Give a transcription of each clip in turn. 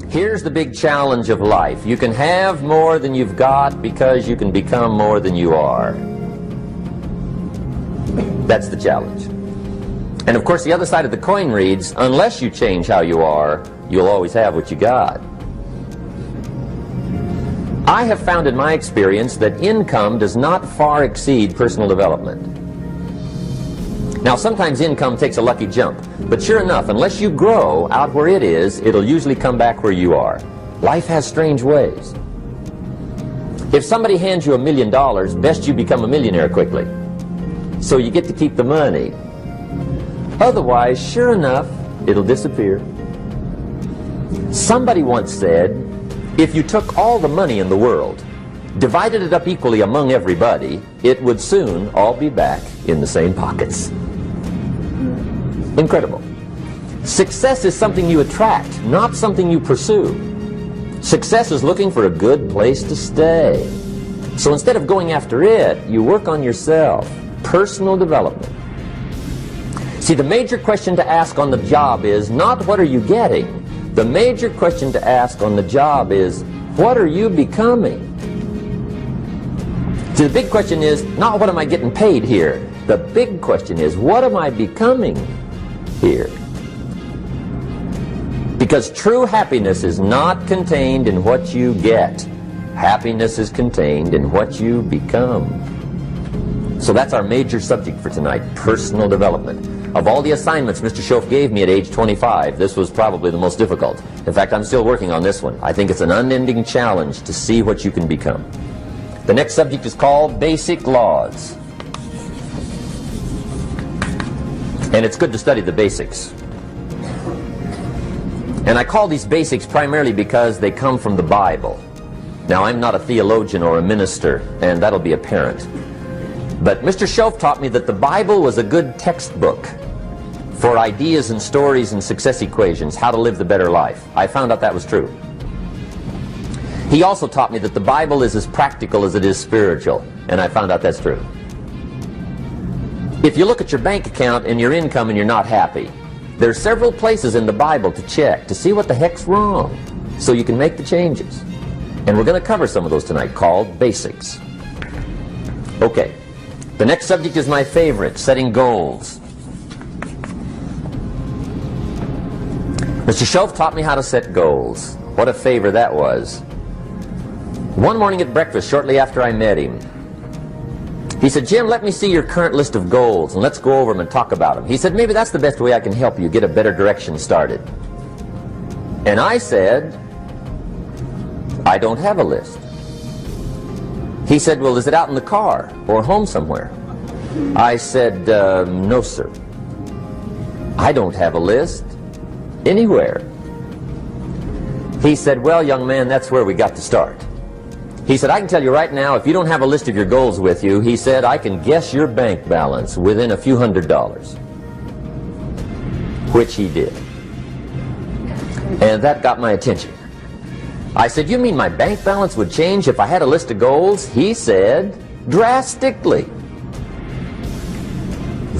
Here's the big challenge of life. You can have more than you've got because you can become more than you are. That's the challenge. And of course, the other side of the coin reads, unless you change how you are, you'll always have what you got. I have found in my experience that income does not far exceed personal development. Now, sometimes income takes a lucky jump, but sure enough, unless you grow out where it is, it'll usually come back where you are. Life has strange ways. If somebody hands you $1 million, best you become a millionaire quickly, so you get to keep the money. Otherwise, sure enough, it'll disappear. Somebody once said, if you took all the money in the world, divided it up equally among everybody, it would soon all be back in the same pockets. Incredible. Success is something you attract, not something you pursue. Success is looking for a good place to stay. So instead of going after it, you work on yourself. Personal development. See, the major question to ask on the job is not what are you getting? The major question to ask on the job is, what are you becoming? See, the big question is not what am I getting paid here? The big question is, what am I becoming here? Because true happiness is not contained in what you get. Happiness is contained in what you become. So that's our major subject for tonight, personal development. Of all the assignments Mr. Shoaff gave me at age 25, this was probably the most difficult. In fact, I'm still working on this one. I think it's an unending challenge to see what you can become. The next subject is called Basic Laws. And it's good to study the basics. And I call these basics primarily because they come from the Bible. Now, I'm not a theologian or a minister, and that'll be apparent. But Mr. Shoaff taught me that the Bible was a good textbook for ideas and stories and success equations, how to live the better life. I found out that was true. He also taught me that the Bible is as practical as it is spiritual, and I found out that's true. If you look at your bank account and your income and you're not happy, there are several places in the Bible to check to see what the heck's wrong so you can make the changes. And we're going to cover some of those tonight, called basics. Okay. The next subject is my favorite, setting goals. Mr. Shoaff taught me how to set goals. What a favor that was. One morning at breakfast, shortly after I met him, he said, Jim, let me see your current list of goals, and let's go over them and talk about them. He said, maybe that's the best way I can help you get a better direction started. And I said, I don't have a list. He said, well, is it out in the car or home somewhere? I said, no, sir. I don't have a list anywhere. He said, well, young man, that's where we got to start. He said, I can tell you right now, if you don't have a list of your goals with you, he said, I can guess your bank balance within a few $100s. Which he did. And that got my attention. I said, you mean my bank balance would change if I had a list of goals? He said, drastically.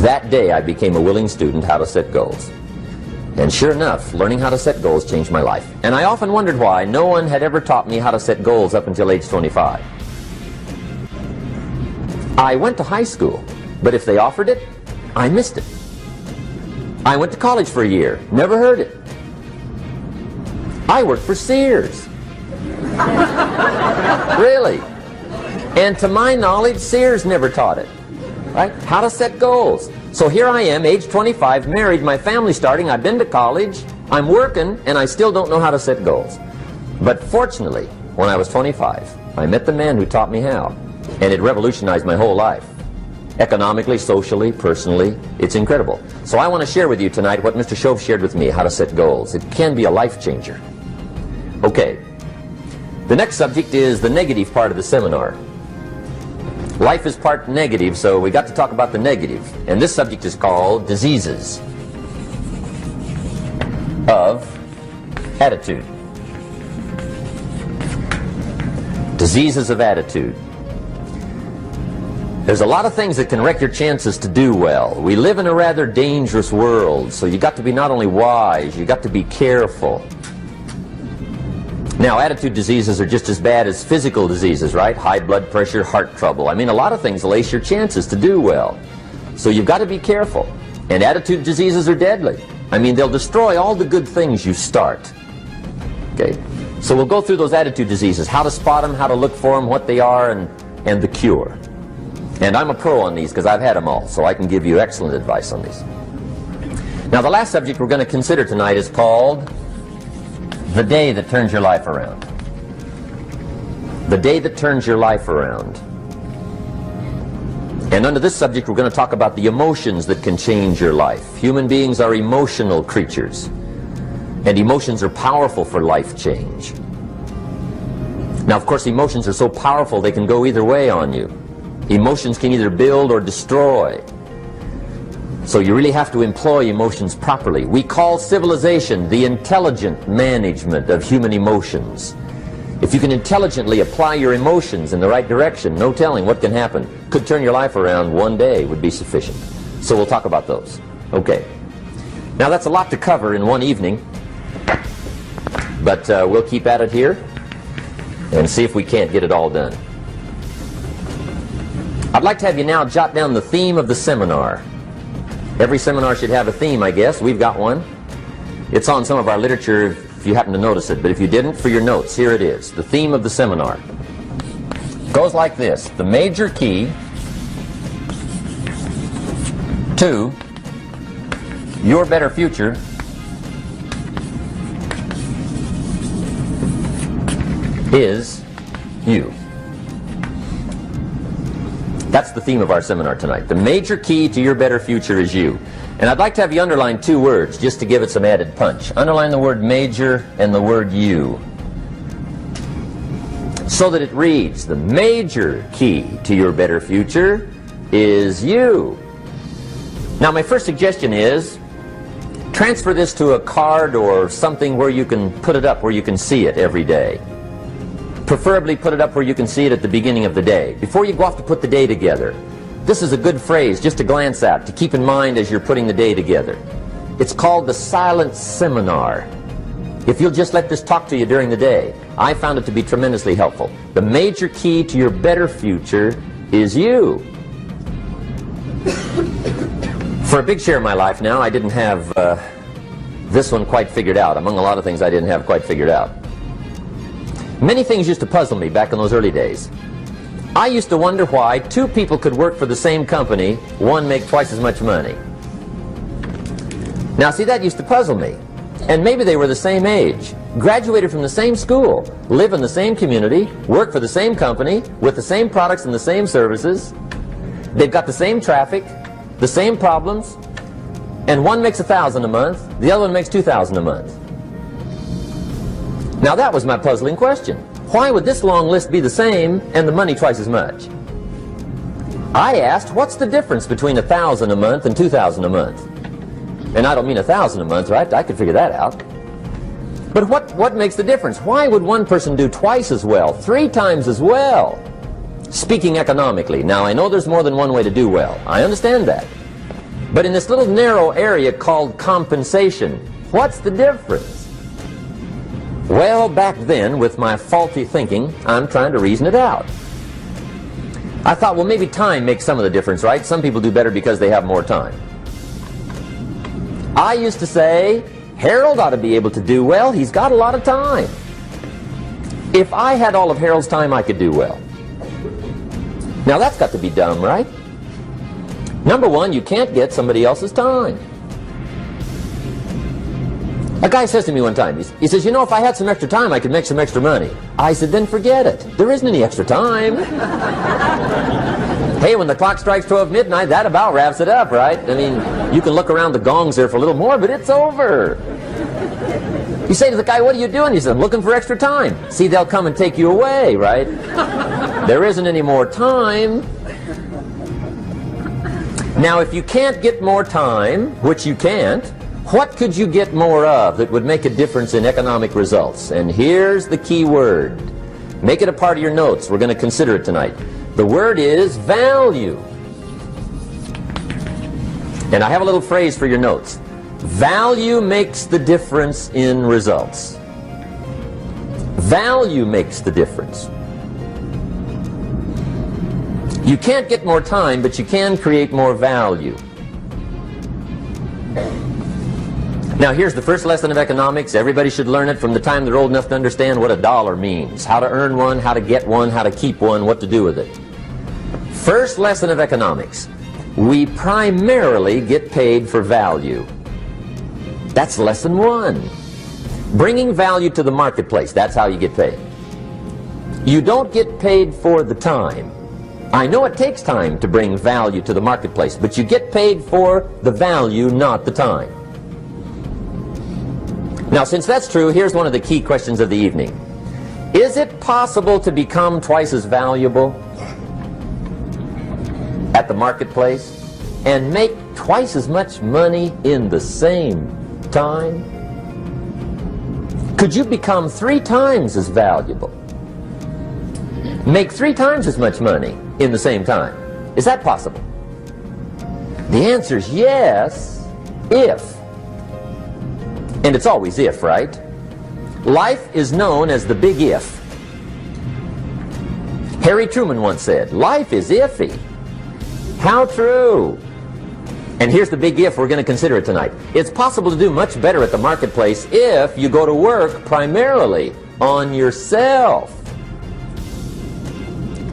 That day I became a willing student how to set goals. And sure enough, learning how to set goals changed my life. And I often wondered why no one had ever taught me how to set goals up until age 25. I went to high school, but if they offered it, I missed it. I went to college for a year, never heard it. I worked for Sears. Really. And to my knowledge, Sears never taught it. Right? How to set goals. So here I am, age 25, married, my family's starting, I've been to college, I'm working, and I still don't know how to set goals. But fortunately, when I was 25, I met the man who taught me how, and it revolutionized my whole life. Economically, socially, personally, it's incredible. So I want to share with you tonight what Mr. Shoaff shared with me, how to set goals. It can be a life changer. Okay, the next subject is the negative part of the seminar. Life is part negative, so we got to talk about the negative. And this subject is called diseases of attitude. Diseases of attitude. There's a lot of things that can wreck your chances to do well. We live in a rather dangerous world, so you got to be not only wise, you got to be careful. Now, attitude diseases are just as bad as physical diseases, right? High blood pressure, heart trouble. I mean, a lot of things lace your chances to do well. So you've got to be careful. And attitude diseases are deadly. I mean, they'll destroy all the good things you start. Okay? So we'll go through those attitude diseases, how to spot them, how to look for them, what they are, and the cure. And I'm a pro on these because I've had them all, so I can give you excellent advice on these. Now, the last subject we're going to consider tonight is called the day that turns your life around. The day that turns your life around. And under this subject, we're going to talk about the emotions that can change your life. Human beings are emotional creatures. And emotions are powerful for life change. Now, of course, emotions are so powerful they can go either way on you. Emotions can either build or destroy. So you really have to employ emotions properly. We call civilization the intelligent management of human emotions. If you can intelligently apply your emotions in the right direction, no telling what can happen. Could turn your life around one day would be sufficient. So we'll talk about those. Okay. Now that's a lot to cover in one evening. But we'll keep at it here and see if we can't get it all done. I'd like to have you now jot down the theme of the seminar. Every seminar should have a theme, I guess. We've got one. It's on some of our literature if you happen to notice it, but if you didn't, for your notes, here it is. The theme of the seminar goes like this: the major key to your better future is you. That's the theme of our seminar tonight. The major key to your better future is you. And I'd like to have you underline two words just to give it some added punch. Underline the word major and the word you, so that it reads, the major key to your better future is you. Now, my first suggestion is transfer this to a card or something where you can put it up, where you can see it every day. Preferably put it up where you can see it at the beginning of the day, before you go off to put the day together. This is a good phrase just to glance at, to keep in mind as you're putting the day together. It's called the silent seminar. If you'll just let this talk to you during the day, I found it to be tremendously helpful. The major key to your better future is you. For a big share of my life now, I didn't have this one quite figured out. Among a lot of things I didn't have quite figured out. Many things used to puzzle me back in those early days. I used to wonder why two people could work for the same company, one make twice as much money. Now, see, that used to puzzle me. And maybe they were the same age, graduated from the same school, live in the same community, work for the same company, with the same products and the same services. They've got the same traffic, the same problems, and one makes $1,000 a month, the other one makes $2,000 a month. Now that was my puzzling question. Why would this long list be the same and the money twice as much? I asked, what's the difference between $1,000 a month and $2,000 a month? And I don't mean $1,000 a month, right? I could figure that out. But what makes the difference? Why would one person do twice as well, 3 times as well? Speaking economically. Now, I know there's more than one way to do well. I understand that. But in this little narrow area called compensation, what's the difference? Well, back then, with my faulty thinking, I'm trying to reason it out. I thought, well, maybe time makes some of the difference, right? Some people do better because they have more time. I used to say, Harold ought to be able to do well. He's got a lot of time. If I had all of Harold's time, I could do well. Now, that's got to be dumb, right? Number one, you can't get somebody else's time. A guy says to me one time, he says, you know, if I had some extra time, I could make some extra money. I said, then forget it. There isn't any extra time. Hey, when the clock strikes 12 midnight, that about wraps it up, right? I mean, you can look around the gongs there for a little more, but it's over. You say to the guy, what are you doing? He says, I'm looking for extra time. See, they'll come and take you away, right? There isn't any more time. Now, if you can't get more time, which you can't, what could you get more of that would make a difference in economic results? And here's the key word. Make it a part of your notes. We're going to consider it tonight. The word is value. And I have a little phrase for your notes. Value makes the difference in results. Value makes the difference. You can't get more time, but you can create more value. Now here's the first lesson of economics. Everybody should learn it from the time they're old enough to understand what a dollar means. How to earn one, how to get one, how to keep one, what to do with it. First lesson of economics. We primarily get paid for value. That's lesson one. Bringing value to the marketplace, that's how you get paid. You don't get paid for the time. I know it takes time to bring value to the marketplace, but you get paid for the value, not the time. Now, since that's true, here's one of the key questions of the evening. Is it possible to become twice as valuable at the marketplace and make twice as much money in the same time? Could you become 3 times as valuable? Make 3 times as much money in the same time? Is that possible? The answer is yes, if. And it's always if, right? Life is known as the big if. Harry Truman once said, life is iffy. How true. And here's the big if we're going to consider it tonight. It's possible to do much better at the marketplace if you go to work primarily on yourself.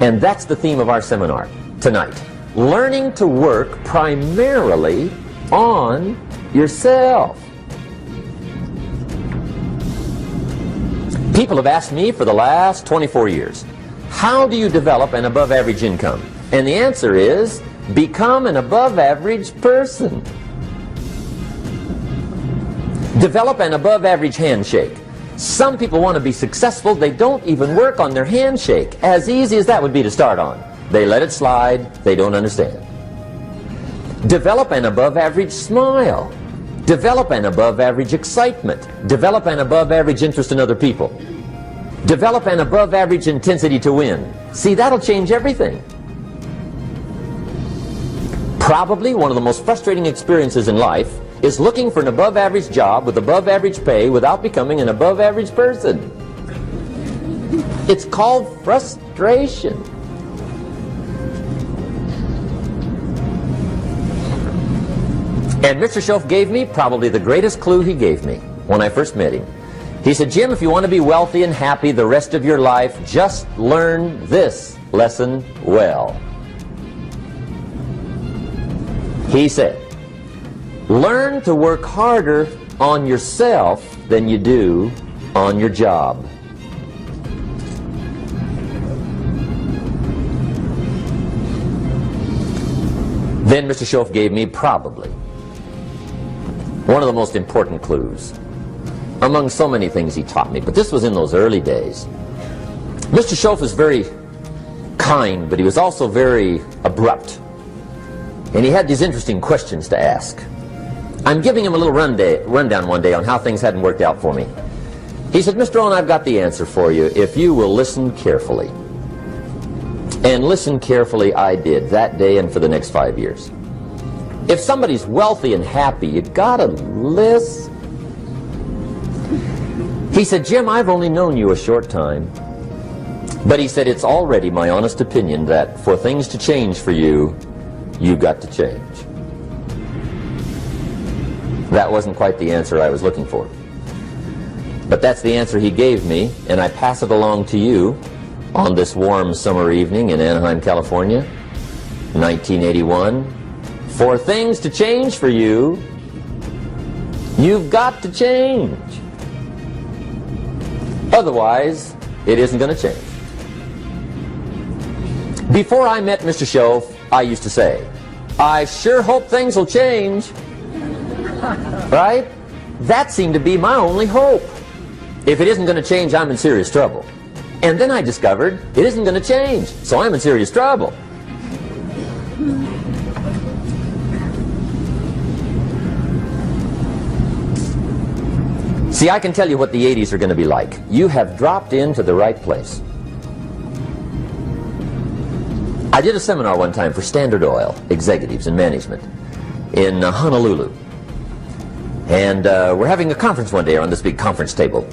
And that's the theme of our seminar tonight. Learning to work primarily on yourself. People have asked me for the last 24 years, how do you develop an above average income? And the answer is, become an above average person. Develop an above average handshake. Some people want to be successful, they don't even work on their handshake. As easy as that would be to start on. They let it slide, they don't understand. Develop an above average smile. Develop an above average excitement. Develop an above average interest in other people. Develop an above average intensity to win. See, that'll change everything. Probably one of the most frustrating experiences in life is looking for an above average job with above average pay without becoming an above average person. It's called frustration. And Mr. Shoaff gave me probably the greatest clue he gave me when I first met him. He said, Jim, if you want to be wealthy and happy the rest of your life, just learn this lesson well. He said, learn to work harder on yourself than you do on your job. Then Mr. Shoaff gave me probably one of the most important clues among so many things he taught me, but this was in those early days. Mr. Shoaff was very kind, but he was also very abrupt. And he had these interesting questions to ask. I'm giving him a little rundown one day on how things hadn't worked out for me. He said, Mr. Owen, I've got the answer for you if you will listen carefully. And listen carefully I did that day and for the next 5 years. If somebody's wealthy and happy, you gotta listen. He said, Jim, I've only known you a short time. But he said, it's already my honest opinion that for things to change for you, you've got to change. That wasn't quite the answer I was looking for. But that's the answer he gave me, and I pass it along to you on this warm summer evening in Anaheim, California, 1981. For things to change for you, you've got to change. Otherwise, it isn't going to change. Before I met Mr. Shoaff, I used to say, I sure hope things will change. Right? That seemed to be my only hope. If it isn't going to change, I'm in serious trouble. And then I discovered it isn't going to change, so I'm in serious trouble. See, I can tell you what the 80s are going to be like. You have dropped into the right place. I did a seminar one time for Standard Oil executives and management in Honolulu. And we're having a conference one day on this big conference table.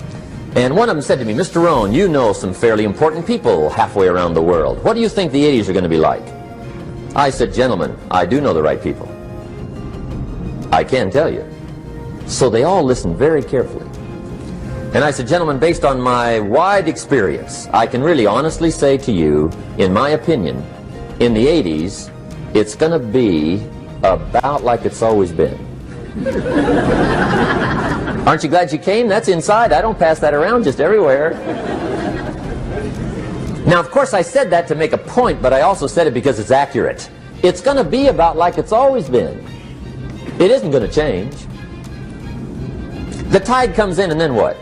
And one of them said to me, Mr. Rohn, you know some fairly important people halfway around the world. What do you think the 80s are going to be like? I said, gentlemen, I do know the right people. I can tell you. So they all listened very carefully. And I said, gentlemen, based on my wide experience, I can really honestly say to you, in my opinion, in the 80s, it's going to be about like it's always been. Aren't you glad you came? That's inside. I don't pass that around just everywhere. Now, of course, I said that to make a point, but I also said it because it's accurate. It's going to be about like it's always been. It isn't going to change. The tide comes in, and then what?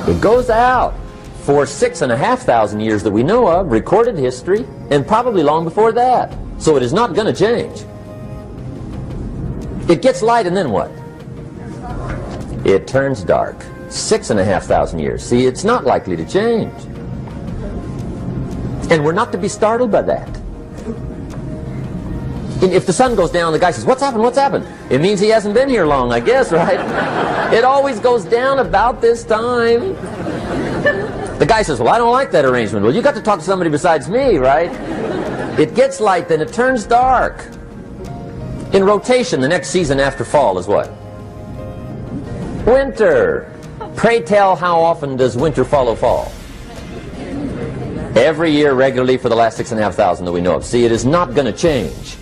It goes out for 6,500 years that we know of, recorded history, and probably long before that. So it is not going to change. It gets light, and then what? It turns dark. 6,500 years. See, it's not likely to change. And we're not to be startled by that. If the sun goes down, the guy says, what's happened, what's happened? It means he hasn't been here long, I guess, right? It always goes down about this time. The guy says, well, I don't like that arrangement. Well, you got to talk to somebody besides me, right? It gets light, then it turns dark. In rotation, the next season after fall is what? Winter. Pray tell, how often does winter follow fall? Every year regularly for the last 6,500 that we know of. See, it is not going to change.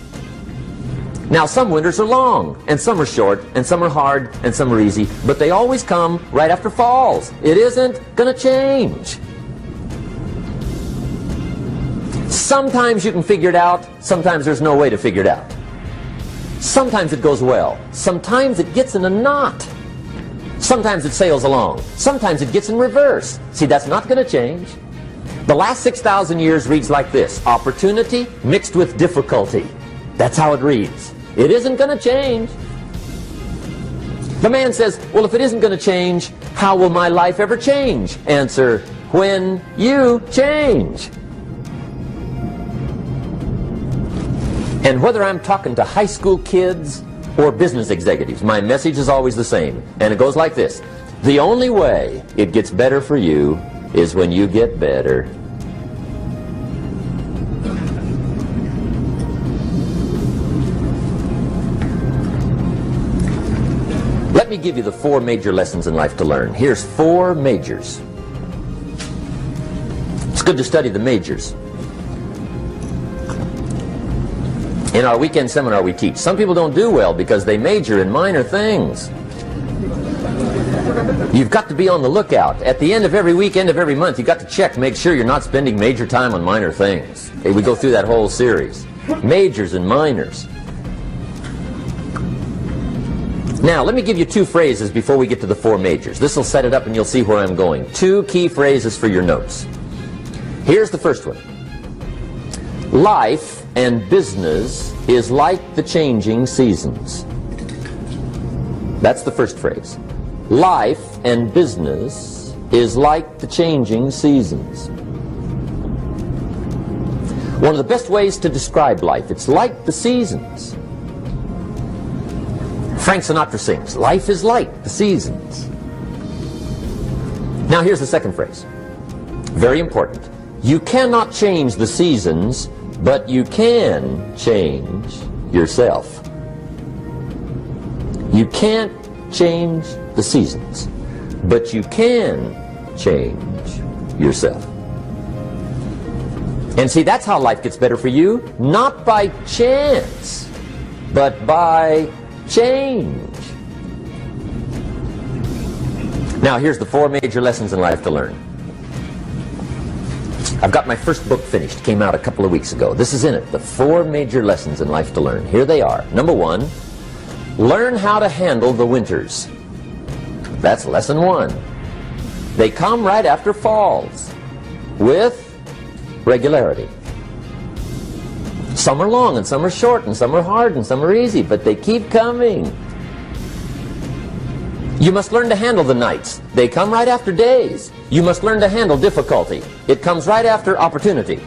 Now, some winters are long, and some are short, and some are hard, and some are easy, but they always come right after falls. It isn't going to change. Sometimes you can figure it out, sometimes there's no way to figure it out. Sometimes it goes well, sometimes it gets in a knot. Sometimes it sails along, sometimes it gets in reverse. See, that's not going to change. The last 6,000 years reads like this: opportunity mixed with difficulty. That's how it reads. It isn't going to change. The man says, well, if it isn't going to change, how will my life ever change? Answer, when you change. And whether I'm talking to high school kids or business executives, my message is always the same. And it goes like this: the only way it gets better for you is when you get better. Let me give you the 4 major lessons in life to learn. Here's 4 majors. It's good to study the majors. In our weekend seminar we teach, some people don't do well because they major in minor things. You've got to be on the lookout. At the end of every week, end of every month, you've got to check to make sure you're not spending major time on minor things. Okay, we go through that whole series. Majors and minors. Now, let me give you 2 phrases before we get to the 4 majors. This will set it up and you'll see where I'm going. 2 key phrases for your notes. Here's the first one. Life and business is like the changing seasons. That's the first phrase. Life and business is like the changing seasons. One of the best ways to describe life, it's like the seasons. Frank Sinatra sings, life is like the seasons. Now here's the second phrase. Very important. You cannot change the seasons, but you can change yourself. You can't change the seasons, but you can change yourself. And see, that's how life gets better for you, not by chance, but by change. Now, here's the 4 major lessons in life to learn. I've got my first book finished. Came out a couple of weeks ago. This is in it. The 4 major lessons in life to learn. Here they are. Number 1, learn how to handle the winters. That's lesson 1. They come right after falls with regularity. Some are long and some are short and some are hard and some are easy, but they keep coming. You must learn to handle the nights. They come right after days. You must learn to handle difficulty. It comes right after opportunity.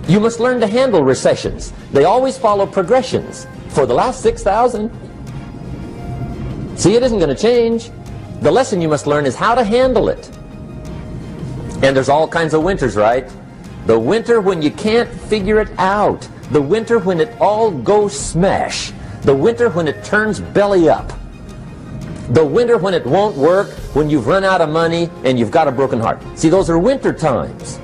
You must learn to handle recessions. They always follow progressions. For the last 6,000. See, it isn't going to change. The lesson you must learn is how to handle it. And there's all kinds of winters, right? The winter when you can't figure it out. The winter when it all goes smash. The winter when it turns belly up. The winter when it won't work, when you've run out of money and you've got a broken heart. See, those are winter times.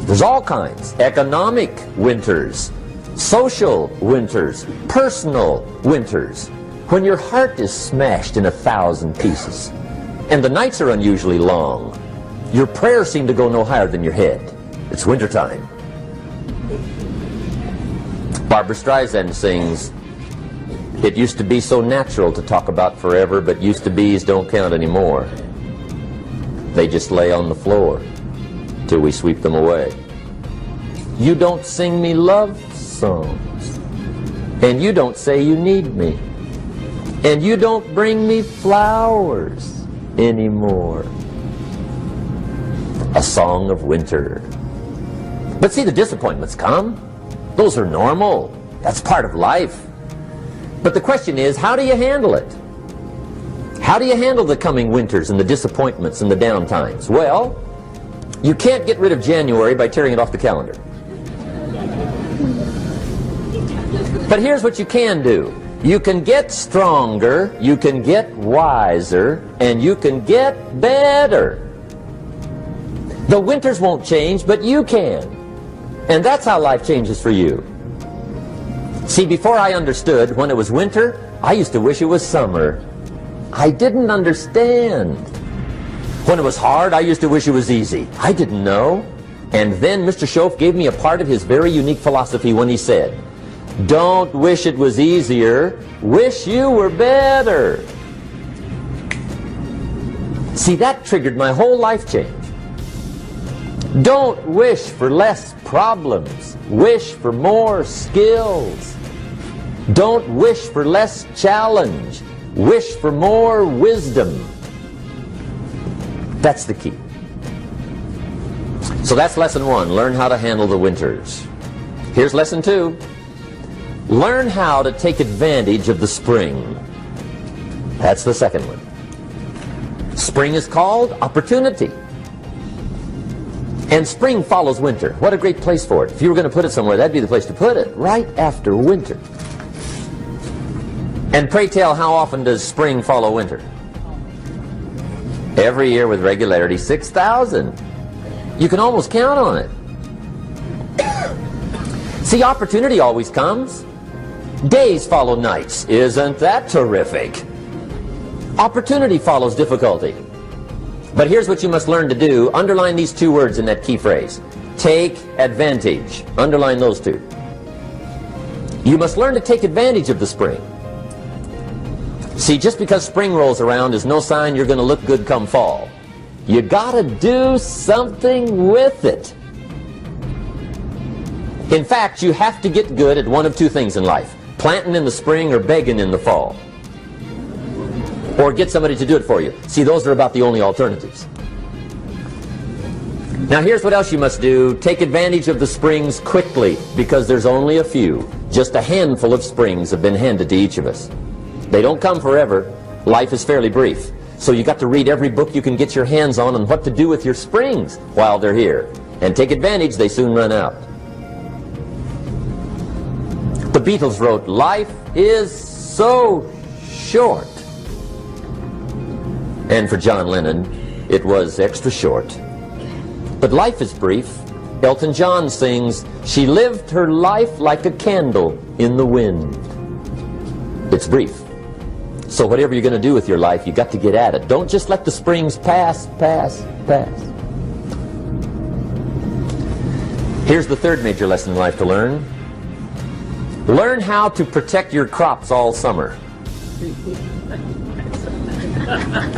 There's all kinds. Economic winters, social winters, personal winters. When your heart is smashed in 1,000 pieces and the nights are unusually long, your prayers seem to go no higher than your head. It's wintertime. Barbara Streisand sings, "It used to be so natural to talk about forever, but used to be's don't count anymore. They just lay on the floor till we sweep them away. You don't sing me love songs, and you don't say you need me, and you don't bring me flowers anymore." A song of winter. But see, the disappointments come. Those are normal. That's part of life. But the question is, how do you handle it? How do you handle the coming winters and the disappointments and the downtimes? Well, you can't get rid of January by tearing it off the calendar. But here's what you can do. You can get stronger, you can get wiser, and you can get better. The winters won't change, but you can. And that's how life changes for you. See, before I understood, when it was winter, I used to wish it was summer. I didn't understand. When it was hard, I used to wish it was easy. I didn't know. And then Mr. Shoaff gave me a part of his very unique philosophy when he said, "Don't wish it was easier, wish you were better." See, that triggered my whole life change. Don't wish for less problems, wish for more skills. Don't wish for less challenge, wish for more wisdom. That's the key. So that's lesson 1, learn how to handle the winters. Here's lesson 2, learn how to take advantage of the spring. That's the second one. Spring is called opportunity. And spring follows winter. What a great place for it. If you were going to put it somewhere, that'd be the place to put it, right after winter. And pray tell, how often does spring follow winter? Every year with regularity, 6,000. You can almost count on it. See, opportunity always comes. Days follow nights. Isn't that terrific? Opportunity follows difficulty. But here's what you must learn to do. Underline these 2 words in that key phrase. Take advantage. Underline those 2. You must learn to take advantage of the spring. See, just because spring rolls around is no sign you're going to look good come fall. You gotta do something with it. In fact, you have to get good at one of 2 things in life. Planting in the spring or begging in the fall. Or get somebody to do it for you. See, those are about the only alternatives. Now here's what else you must do. Take advantage of the springs quickly, because there's only a few. Just a handful of springs have been handed to each of us. They don't come forever. Life is fairly brief. So you got to read every book you can get your hands on what to do with your springs while they're here. And take advantage, they soon run out. The Beatles wrote, "Life is so short." And for John Lennon, it was extra short. But life is brief. Elton John sings, "She lived her life like a candle in the wind." It's brief. So whatever you're going to do with your life, you got to get at it. Don't just let the springs pass. Here's the third major lesson in life to learn. Learn how to protect your crops all summer.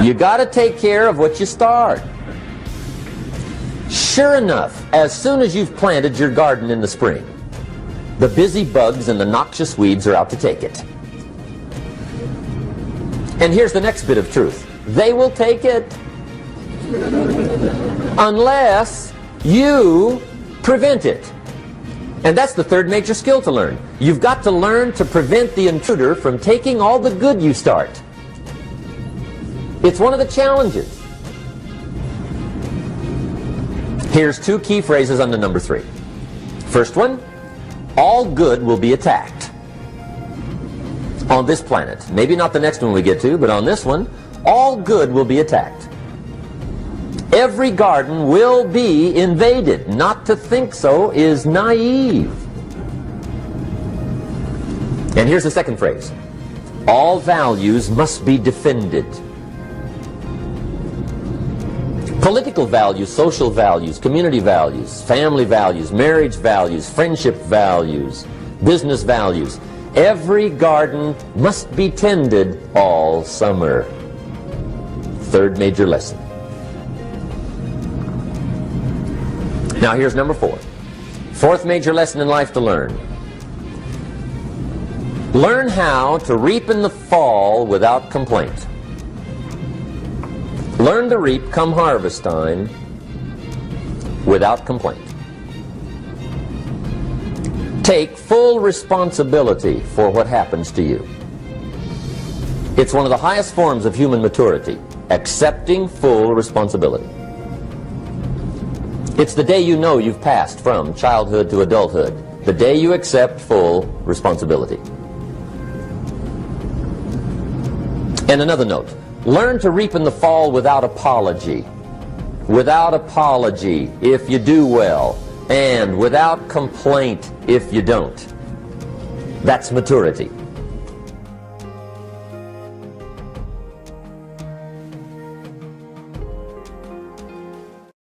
You got to take care of what you start. Sure enough, as soon as you've planted your garden in the spring, the busy bugs and the noxious weeds are out to take it. And here's the next bit of truth. They will take it unless you prevent it. And that's the third major skill to learn. You've got to learn to prevent the intruder from taking all the good you start. It's one of the challenges. Here's two key phrases under number 3. First one, all good will be attacked. On this planet. Maybe not the next one we get to, but on this one, all good will be attacked. Every garden will be invaded. Not to think so is naive. And here's the second phrase. All values must be defended. Political values, social values, community values, family values, marriage values, friendship values, business values. Every garden must be tended all summer. Third major lesson. Now here's number 4. Fourth major lesson in life to learn. Learn how to reap in the fall without complaint. Learn to reap come harvest time without complaint. Take full responsibility for what happens to you. It's one of the highest forms of human maturity, accepting full responsibility. It's the day you know you've passed from childhood to adulthood, the day you accept full responsibility. And another note, learn to reap in the fall without apology. Without apology if you do well, and without complaint if you don't. That's maturity.